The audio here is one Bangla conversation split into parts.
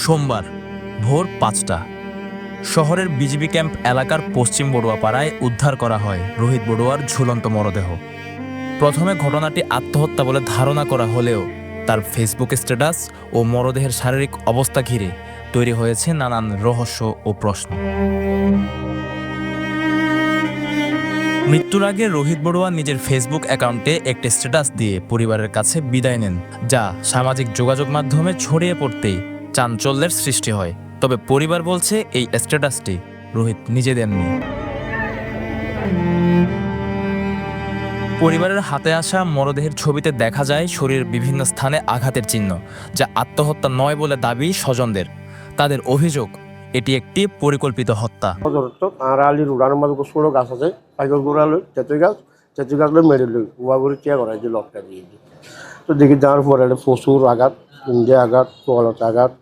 সোমবার ভোর ৫টা শহরের বিজিবি ক্যাম্প এলাকার পশ্চিম বড়ুয়াপাড়ায় উদ্ধার করা হয় রোহিত বড়ুয়ার ঝুলন্ত মরদেহ। প্রথমে ঘটনাটি আত্মহত্যা বলে ধারণা করা হলেও তার ফেসবুক স্ট্যাটাস ও মরদেহের শারীরিক অবস্থা ঘিরে তৈরি হয়েছে নানান রহস্য ও প্রশ্ন। মৃত্যুর আগে রোহিত বড়ুয়া নিজের ফেসবুক অ্যাকাউন্টে একটি স্ট্যাটাস দিয়ে পরিবারের কাছে বিদায় নেন, যা সামাজিক যোগাযোগ মাধ্যমে ছড়িয়ে পড়তেই চাঞ্চল্যের সৃষ্টি হয়। তবে পরিবার বলছে এই স্ট্যাটাসটি রোহিত নিজে দেননি। পরিবারের হাতে আসা মরদেহের ছবিতে দেখা যায় শরীরের বিভিন্ন স্থানে আঘাতের চিহ্ন, যা আত্মহত্যা নয় বলে দাবি স্বজনদের। তাদের অভিযোগ এটি একটি পরিকল্পিত হত্যা। আর আলির উড়ানোর মাঝে ছোটো গাছ আছে, সাইকেল ঘোরালো তেঁতুল গাছ মেরে লই উয়া করে চেয়ে করা যে লকটা দিয়ে দিই। তো দেখি যাওয়ার পরে একটা প্রচুর আঘাত, ইন্ডিয়া আঘাত, তোয়ালত আঘাত,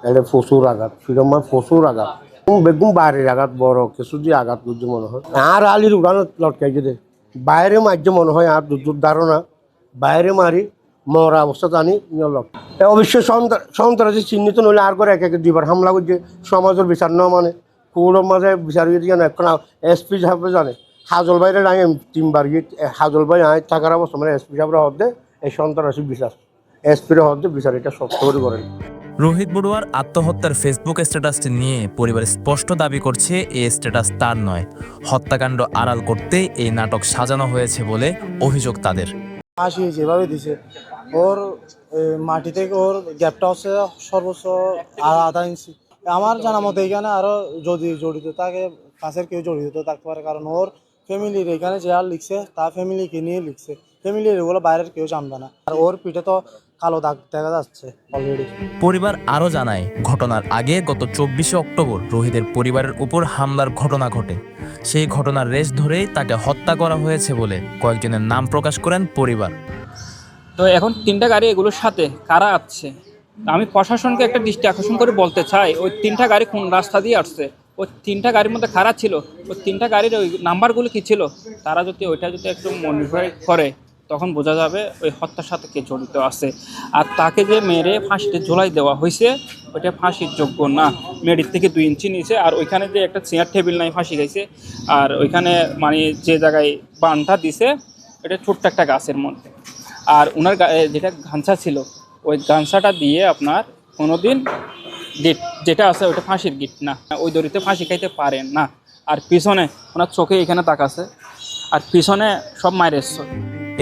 একটা প্রচুর আঘাত, ফিরমান প্রচুর আঘাত, বেগুন বাইরের আঘাত, বড় কিছু দিয়ে আঘাত বুঝতে মনে হয়। আর আলির উড়ানো লটকাই দে বাইরে মারছে মনে হয়, আর দুধ ধারণা বাইরে মারি মরা অবস্থা জানি লক। অবশ্যই সন্ত্রাসী চিহ্নিত নইলে আর করে এক এক দিবার হামলা করছে সমাজের বিচার ন মানে কোর্টের মাঝে বিচার জানে এখন এসপি সাহেব জানে হাজল বাইরে আগে তিনবার গিয়ে হাজল ভাই আয় থাকার অবস্থা মানে এসপি সাহেবরা হদ্দে এই সন্ত্রাসী বিচার এসপির হদ্দে বিচার এটা শক্ত করে করেন। রোহিত বড়ুয়ার আত্মহত্যার ফেসবুক স্ট্যাটাসটি নিয়ে পরিবার স্পষ্ট দাবি করছে এই স্ট্যাটাস তার নয়, হত্যাকাণ্ড আড়াল করতে এই নাটক সাজানো হয়েছে বলে অভিযোগ তাদের। ফাঁসি যেভাবে দিছে ওর মাটি থেকে ওর গ্যাপটা হচ্ছে সর্বোচ্চ আধা ইঞ্চি। আমার জানা মতো এখানে আরো যদি জড়িত থাকে কাছের কেউ জড়িত থাকতে পারে, কারণ ওর ফ্যামিলির এখানে যে আর লিখছে তার ফ্যামিলিকে নিয়ে লিখছে, ফ্যামিলির এগুলো বাইরের কেউ জানবে না। আর ওর পিঠে তো কালো দাগ দেখা যাচ্ছে অলরেডি। পরিবার আরও জানায় ঘটনার আগে গত 24শে অক্টোবর রোহিতের পরিবারের উপর হামলার ঘটনা ঘটে। সেই ঘটনার রেশ ধরেই তাকে হত্যা করা হয়েছে বলে কয়েকজনের নাম প্রকাশ করেন পরিবার। তো এখন তিনটা গাড়ি এগুলোর সাথে কারা আসছে, আমি প্রশাসনকে একটা দৃষ্টি আকর্ষণ করে বলতে চাই, ওই তিনটা গাড়ি কোন রাস্তা দিয়ে আসছে, ওই তিনটা গাড়ির মধ্যে কারা ছিল, ওই তিনটা গাড়ির ওই নাম্বারগুলো কী ছিল, তারা যদি ওইটা যদি একটু মডিফাই করে তখন বোঝা যাবে ওই হত্যার সাথে কে জড়িত আছে। আর তাকে যে মেরে ফাঁসিতে ঝোলাই দেওয়া হয়েছে ওইটা ফাঁসির যোগ্য না, মেরির থেকে 2 ইঞ্চি নিচে। আর ওইখানে যে একটা চেয়ার টেবিল নাই ফাঁসি খাইছে, আর ওইখানে মানে যে জায়গায় বানটা দিছে এটা ছোট্ট একটা গাছের মধ্যে, আর ওনার যেটা গামছা ছিল ওই গামছাটা দিয়ে আপনার কোনোদিন গিট যেটা আছে ওইটা ফাঁসির গিট না, ওই দড়িতে ফাঁসি খাইতে পারেন না। আর পিছনে ওনার চোখে এখানে তাকাছে, আর পিছনে সব মায়ের।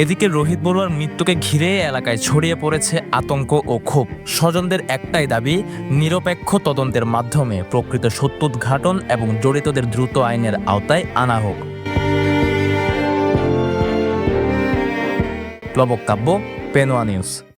এদিকে রোহিত বড়ুয়ার মৃত্যুকে ঘিরে এলাকায় ছড়িয়ে পড়েছে আতঙ্ক ও ক্ষোভ। স্বজনদের একটাই দাবি, নিরপেক্ষ তদন্তের মাধ্যমে প্রকৃত সত্য উদ্ঘাটন এবং জড়িতদের দ্রুত আইনের আওতায় আনা হোক। প্লবক কাব্য, পেনোয়া নিউজ।